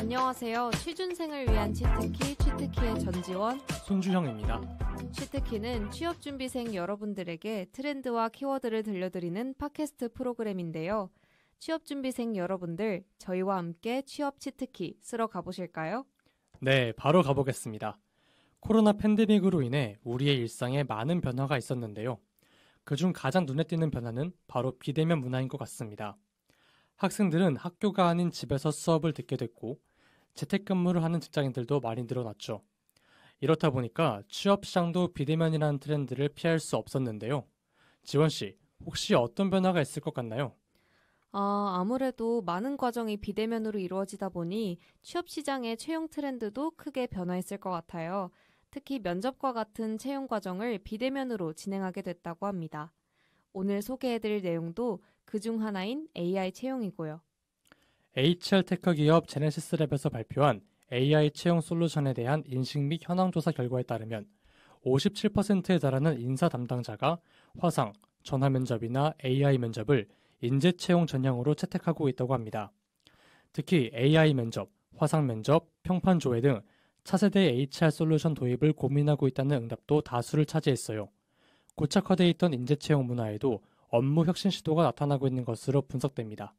안녕하세요. 취준생을 위한 취트키의 전지원, 손주형입니다. 취트키는 취업준비생 여러분들에게 트렌드와 키워드를 들려드리는 팟캐스트 프로그램인데요. 취업준비생 여러분들, 저희와 함께 취업 취트키 쓰러 가보실까요? 네, 바로 가보겠습니다. 코로나 팬데믹으로 인해 우리의 일상에 많은 변화가 있었는데요. 그중 가장 눈에 띄는 변화는 바로 비대면 문화인 것 같습니다. 학생들은 학교가 아닌 집에서 수업을 듣게 됐고 재택근무를 하는 직장인들도 많이 늘어났죠. 이렇다 보니까 취업 시장도 비대면이라는 트렌드를 피할 수 없었는데요. 지원 씨, 혹시 어떤 변화가 있을 것 같나요? 아무래도 많은 과정이 비대면으로 이루어지다 보니 취업 시장의 채용 트렌드도 크게 변화했을 것 같아요. 특히 면접과 같은 채용 과정을 비대면으로 진행하게 됐다고 합니다. 오늘 소개해드릴 내용도 그중 하나인 AI 채용이고요. HR 테크 기업 제네시스랩에서 발표한 AI 채용 솔루션에 대한 인식 및 현황 조사 결과에 따르면 57%에 달하는 인사 담당자가 화상, 전화 면접이나 AI 면접을 인재 채용 전형으로 채택하고 있다고 합니다. 특히 AI 면접, 화상 면접, 평판 조회 등 차세대 HR 솔루션 도입을 고민하고 있다는 응답도 다수를 차지했어요. 고착화되어 있던 인재 채용 문화에도 업무 혁신 시도가 나타나고 있는 것으로 분석됩니다.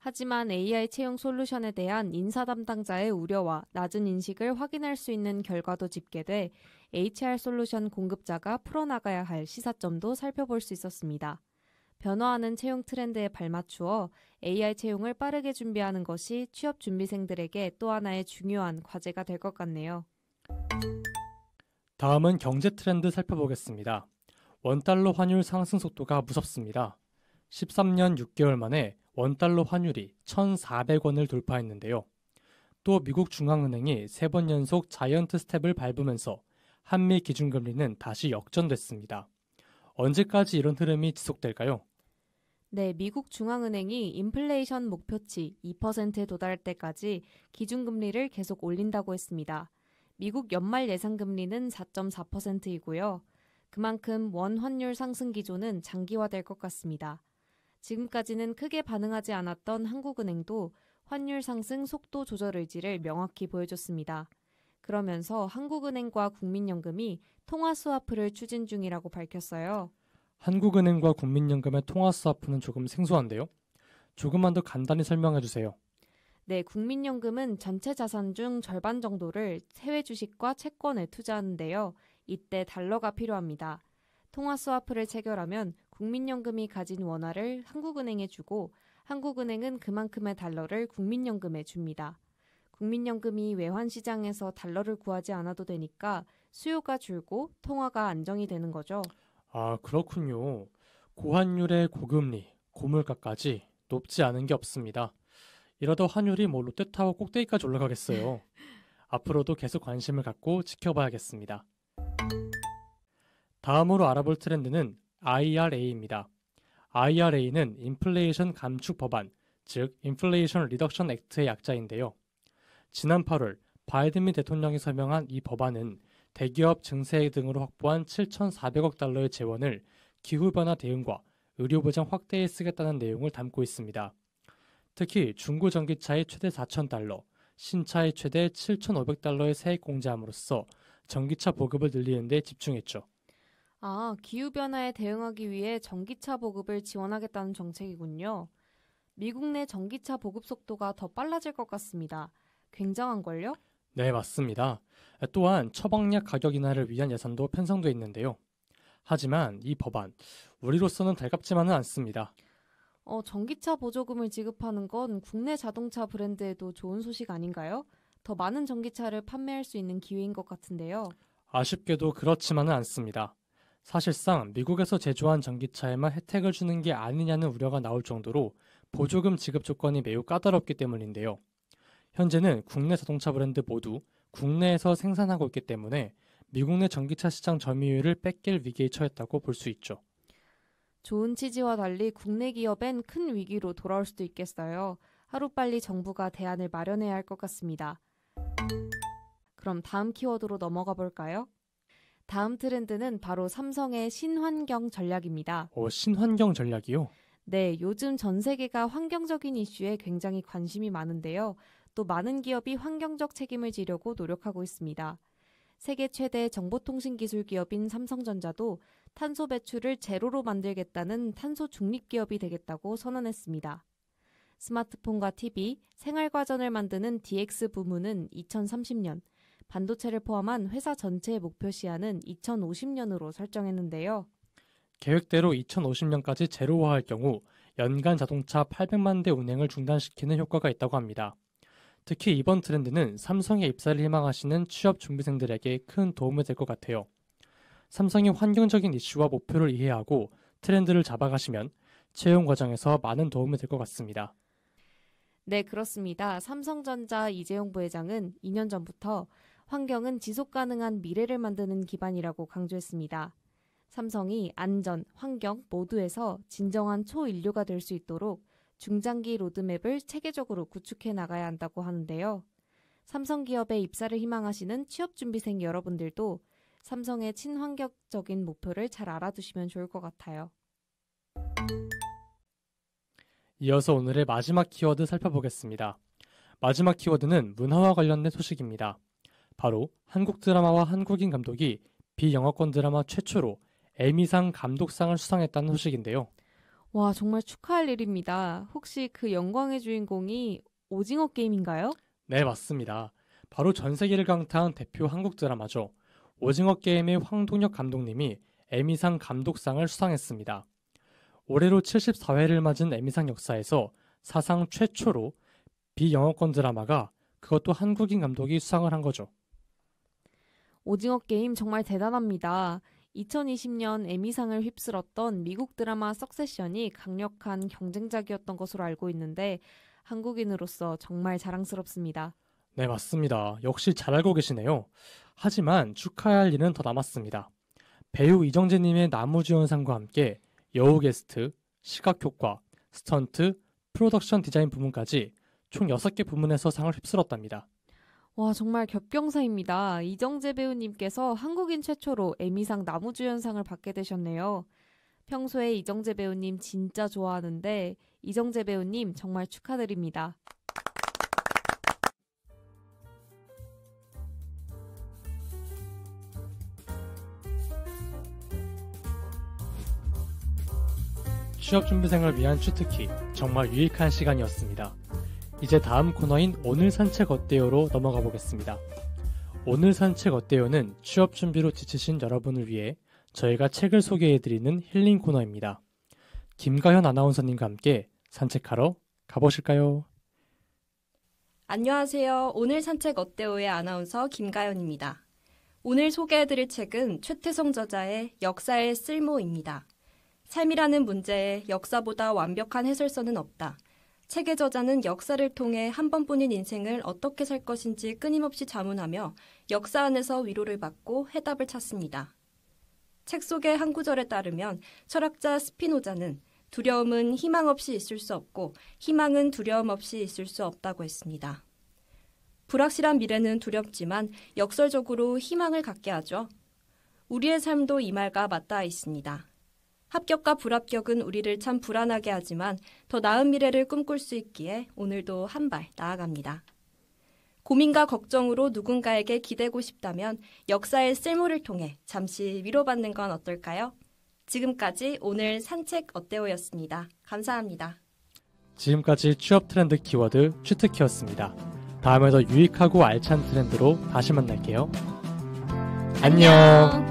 하지만 AI 채용 솔루션에 대한 인사 담당자의 우려와 낮은 인식을 확인할 수 있는 결과도 집계돼 HR 솔루션 공급자가 풀어나가야 할 시사점도 살펴볼 수 있었습니다. 변화하는 채용 트렌드에 발맞추어 AI 채용을 빠르게 준비하는 것이 취업 준비생들에게 또 하나의 중요한 과제가 될 것 같네요. 다음은 경제 트렌드 살펴보겠습니다. 원달러 환율 상승 속도가 무섭습니다. 13년 6개월 만에 원달러 환율이 1,400원을 돌파했는데요. 또 미국 중앙은행이 3번 연속 자이언트 스텝을 밟으면서 한미 기준금리는 다시 역전됐습니다. 언제까지 이런 흐름이 지속될까요? 네, 미국 중앙은행이 인플레이션 목표치 2%에 도달할 때까지 기준금리를 계속 올린다고 했습니다. 미국 연말 예상금리는 4.4%이고요. 그만큼 원 환율 상승 기조는 장기화될 것 같습니다. 지금까지는 크게 반응하지 않았던 한국은행도 환율 상승 속도 조절 의지를 명확히 보여줬습니다. 그러면서 한국은행과 국민연금이 통화 스와프를 추진 중이라고 밝혔어요. 한국은행과 국민연금의 통화 스와프는 조금 생소한데요. 조금만 더 간단히 설명해 주세요. 네, 국민연금은 전체 자산 중 절반 정도를 해외 주식과 채권에 투자하는데요. 이때 달러가 필요합니다. 통화 스와프를 체결하면 국민연금이 가진 원화를 한국은행에 주고 한국은행은 그만큼의 달러를 국민연금에 줍니다. 국민연금이 외환시장에서 달러를 구하지 않아도 되니까 수요가 줄고 통화가 안정이 되는 거죠. 아, 그렇군요. 고환율의 고금리, 고물가까지 높지 않은 게 없습니다. 이러다 환율이 롯데타워 꼭대기까지 올라가겠어요. 앞으로도 계속 관심을 갖고 지켜봐야겠습니다. 다음으로 알아볼 트렌드는 IRA입니다. IRA는 인플레이션 감축 법안, 즉 인플레이션 리덕션 액트의 약자인데요. 지난 8월 바이든 대통령이 서명한 이 법안은 대기업 증세 등으로 확보한 7,400억 달러의 재원을 기후변화 대응과 의료보장 확대에 쓰겠다는 내용을 담고 있습니다. 특히 중고 전기차의 최대 4,000달러, 신차의 최대 7,500달러의 세액 공제함으로써 전기차 보급을 늘리는 데 집중했죠. 기후변화에 대응하기 위해 전기차 보급을 지원하겠다는 정책이군요. 미국 내 전기차 보급 속도가 더 빨라질 것 같습니다. 굉장한걸요? 네, 맞습니다. 또한 처방약 가격 인하를 위한 예산도 편성돼 있는데요. 하지만 이 법안, 우리로서는 달갑지만은 않습니다. 전기차 보조금을 지급하는 건 국내 자동차 브랜드에도 좋은 소식 아닌가요? 더 많은 전기차를 판매할 수 있는 기회인 것 같은데요. 아쉽게도 그렇지만은 않습니다. 사실상 미국에서 제조한 전기차에만 혜택을 주는 게 아니냐는 우려가 나올 정도로 보조금 지급 조건이 매우 까다롭기 때문인데요. 현재는 국내 자동차 브랜드 모두 국내에서 생산하고 있기 때문에 미국 내 전기차 시장 점유율을 뺏길 위기에 처했다고 볼 수 있죠. 좋은 취지와 달리 국내 기업엔 큰 위기로 돌아올 수도 있겠어요. 하루빨리 정부가 대안을 마련해야 할 것 같습니다. 그럼 다음 키워드로 넘어가 볼까요? 다음 트렌드는 바로 삼성의 신환경 전략입니다. 신환경 전략이요? 네, 요즘 전 세계가 환경적인 이슈에 굉장히 관심이 많은데요. 또 많은 기업이 환경적 책임을 지려고 노력하고 있습니다. 세계 최대 정보통신기술 기업인 삼성전자도 탄소 배출을 제로로 만들겠다는 탄소 중립 기업이 되겠다고 선언했습니다. 스마트폰과 TV, 생활과전을 만드는 DX 부문은 2030년, 반도체를 포함한 회사 전체의 목표 시한은 2050년으로 설정했는데요. 계획대로 2050년까지 제로화할 경우 연간 자동차 800만 대 운행을 중단시키는 효과가 있다고 합니다. 특히 이번 트렌드는 삼성에 입사를 희망하시는 취업 준비생들에게 큰 도움이 될 것 같아요. 삼성이 환경적인 이슈와 목표를 이해하고 트렌드를 잡아가시면 채용 과정에서 많은 도움이 될 것 같습니다. 네, 그렇습니다. 삼성전자 이재용 부회장은 2년 전부터 환경은 지속가능한 미래를 만드는 기반이라고 강조했습니다. 삼성이 안전, 환경 모두에서 진정한 초인류가 될 수 있도록 중장기 로드맵을 체계적으로 구축해 나가야 한다고 하는데요. 삼성 기업에 입사를 희망하시는 취업준비생 여러분들도 삼성의 친환경적인 목표를 잘 알아두시면 좋을 것 같아요. 이어서 오늘의 마지막 키워드 살펴보겠습니다. 마지막 키워드는 문화와 관련된 소식입니다. 바로 한국 드라마와 한국인 감독이 비영어권 드라마 최초로 에미상 감독상을 수상했다는 소식인데요. 와, 정말 축하할 일입니다. 혹시 그 영광의 주인공이 오징어 게임인가요? 네, 맞습니다. 바로 전 세계를 강타한 대표 한국 드라마죠. 오징어 게임의 황동혁 감독님이 에미상 감독상을 수상했습니다. 올해로 74회를 맞은 에미상 역사에서 사상 최초로 비영어권 드라마가 그것도 한국인 감독이 수상을 한 거죠. 오징어 게임 정말 대단합니다. 2020년 에미상을 휩쓸었던 미국 드라마 석세션이 강력한 경쟁작이었던 것으로 알고 있는데 한국인으로서 정말 자랑스럽습니다. 네, 맞습니다. 역시 잘 알고 계시네요. 하지만 축하해야 할 일은 더 남았습니다. 배우 이정재님의 나무주연상과 함께 여우 게스트, 시각효과, 스턴트, 프로덕션 디자인 부문까지 총 6개 부문에서 상을 휩쓸었답니다. 와, 정말 겹경사입니다. 이정재 배우님께서 한국인 최초로 에미상 나무주연상을 받게 되셨네요. 평소에 이정재 배우님 진짜 좋아하는데 이정재 배우님 정말 축하드립니다. 취업준비생을 위한 취특기, 정말 유익한 시간이었습니다. 이제 다음 코너인 오늘 산책 어때요로 넘어가 보겠습니다. 오늘 산책 어때요는 취업 준비로 지치신 여러분을 위해 저희가 책을 소개해드리는 힐링 코너입니다. 김가현 아나운서님과 함께 산책하러 가보실까요? 안녕하세요. 오늘 산책 어때요의 아나운서 김가연입니다. 오늘 소개해드릴 책은 최태성 저자의 역사의 쓸모입니다. 삶이라는 문제에 역사보다 완벽한 해설서는 없다. 책의 저자는 역사를 통해 한 번뿐인 인생을 어떻게 살 것인지 끊임없이 자문하며 역사 안에서 위로를 받고 해답을 찾습니다. 책 속의 한 구절에 따르면 철학자 스피노자는 두려움은 희망 없이 있을 수 없고 희망은 두려움 없이 있을 수 없다고 했습니다. 불확실한 미래는 두렵지만 역설적으로 희망을 갖게 하죠. 우리의 삶도 이 말과 맞닿아 있습니다. 합격과 불합격은 우리를 참 불안하게 하지만 더 나은 미래를 꿈꿀 수 있기에 오늘도 한 발 나아갑니다. 고민과 걱정으로 누군가에게 기대고 싶다면 역사의 쓸모를 통해 잠시 위로받는 건 어떨까요? 지금까지 오늘 산책 어때요였습니다. 감사합니다. 지금까지 취업 트렌드 키워드 취특키였습니다. 다음에 더 유익하고 알찬 트렌드로 다시 만날게요. 안녕.